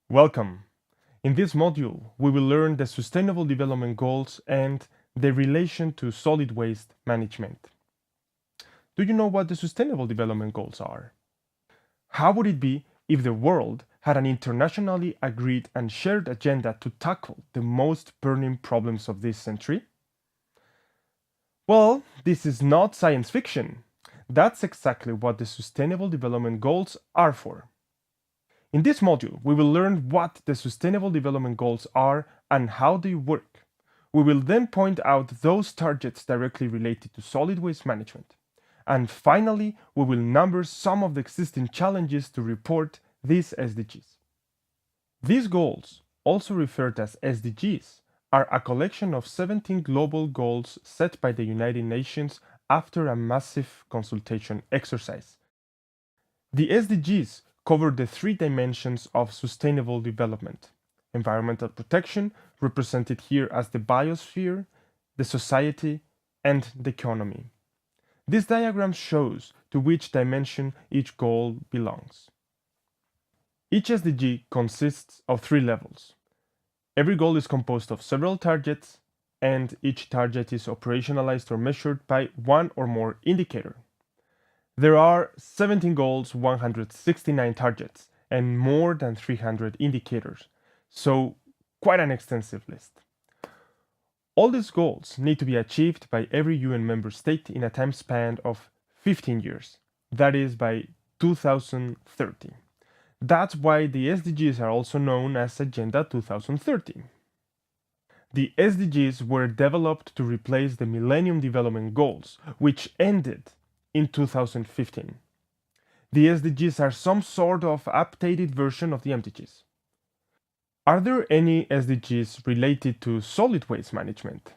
Welcome! In this module, we will learn the Sustainable Development Goals and their relation to solid waste management. Do you know what the Sustainable Development Goals are? How would it be if the world had an internationally agreed and shared agenda to tackle the most burning problems of this century? Well, this is not science fiction. That's exactly what the Sustainable Development Goals are for. In this module, we will learn what the Sustainable Development Goals are and how they work. We will then point out those targets directly related to solid waste management. And finally, we will number some of the existing challenges to report these SDGs. These goals, also referred as SDGs, are a collection of 17 global goals set by the United Nations after a massive consultation exercise. The SDGs cover the three dimensions of sustainable development: environmental protection, represented here as the biosphere, the society, and the economy. This diagram shows to which dimension each goal belongs. Each SDG consists of three levels. Every goal is composed of several targets, and each target is operationalized or measured by one or more indicators. There are 17 goals, 169 targets, and more than 300 indicators, so quite an extensive list. All these goals need to be achieved by every UN member state in a time span of 15 years, that is by 2030. That's why the SDGs are also known as Agenda 2030. The SDGs were developed to replace the Millennium Development Goals, which ended in 2015. The SDGs are some sort of updated version of the MDGs. Are there any SDGs related to solid waste management?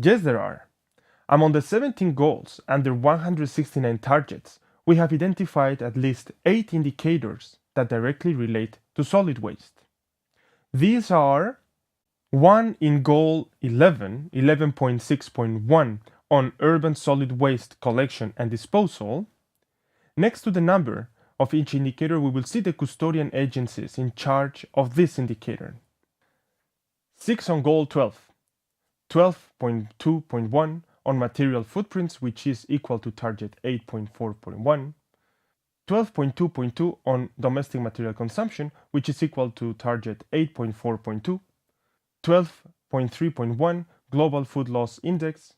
Yes, there are. Among the 17 goals and their 169 targets, we have identified at least 8 indicators that directly relate to solid waste. These are 1 in Goal 11, 11.6.1 on urban solid waste collection and disposal. Next to the number of each indicator, we will see the custodian agencies in charge of this indicator. 6 on Goal 12, 12.2.1 on material footprints, which is equal to target 8.4.1, 12.2.2 on domestic material consumption, which is equal to target 8.4.2, 12.3.1 global food loss index,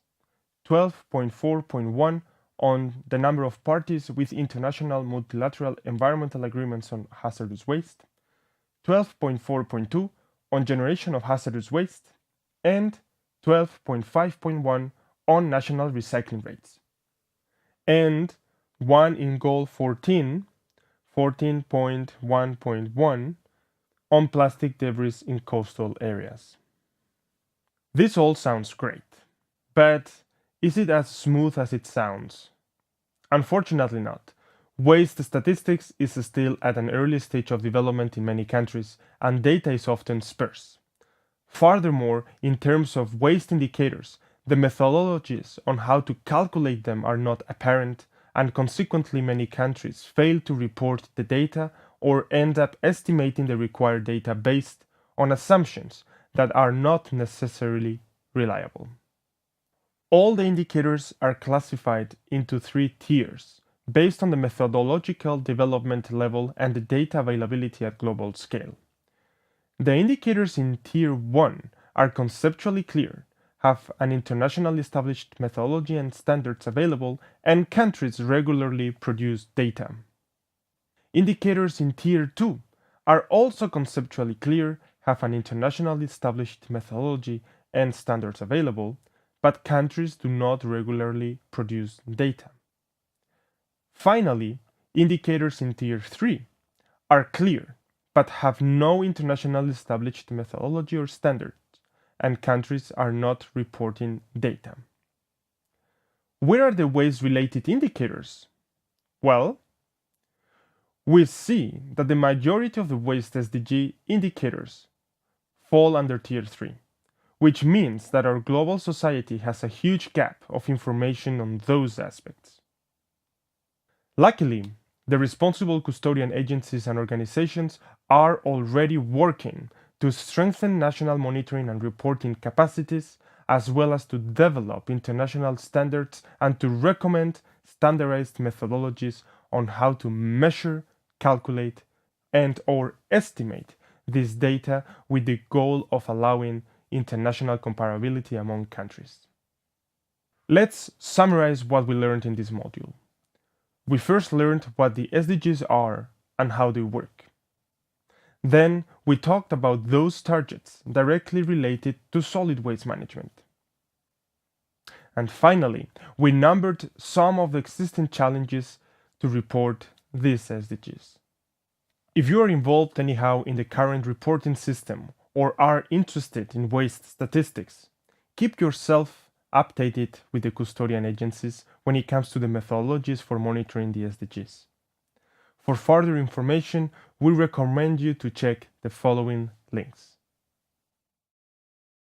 12.4.1 on the number of parties with international multilateral environmental agreements on hazardous waste, 12.4.2 on generation of hazardous waste, and 12.5.1 on national recycling rates. And 1 in Goal 14, 14.1.1 on plastic debris in coastal areas. This all sounds great, but is it as smooth as it sounds? Unfortunately not. Waste statistics is still at an early stage of development in many countries, and data is often sparse. Furthermore, in terms of waste indicators, the methodologies on how to calculate them are not apparent, and consequently many countries fail to report the data or end up estimating the required data based on assumptions that are not necessarily reliable. All the indicators are classified into 3 tiers, based on the methodological development level and the data availability at global scale. The indicators in Tier 1 are conceptually clear, have an internationally established methodology and standards available, and countries regularly produce data. Indicators in Tier 2 are also conceptually clear, have an internationally established methodology and standards available, but countries do not regularly produce data. Finally, indicators in Tier 3 are clear, but have no internationally established methodology or standards, and countries are not reporting data. Where are the waste-related indicators? Well, we see that the majority of the waste SDG indicators fall under Tier 3, which means that our global society has a huge gap of information on those aspects. Luckily, The responsible custodian agencies and organizations are already working to strengthen national monitoring and reporting capacities, as well as to develop international standards and to recommend standardized methodologies on how to measure, calculate, and/or estimate this data with the goal of allowing international comparability among countries. Let's summarize what we learned in this module. We first learned what the SDGs are and how they work. Then we talked about those targets directly related to solid waste management. And finally, we numbered some of the existing challenges to report these SDGs. If you are involved anyhow in the current reporting system or are interested in waste statistics, keep yourself updated with the custodian agencies when it comes to the methodologies for monitoring the SDGs. For further information, we recommend you to check the following links.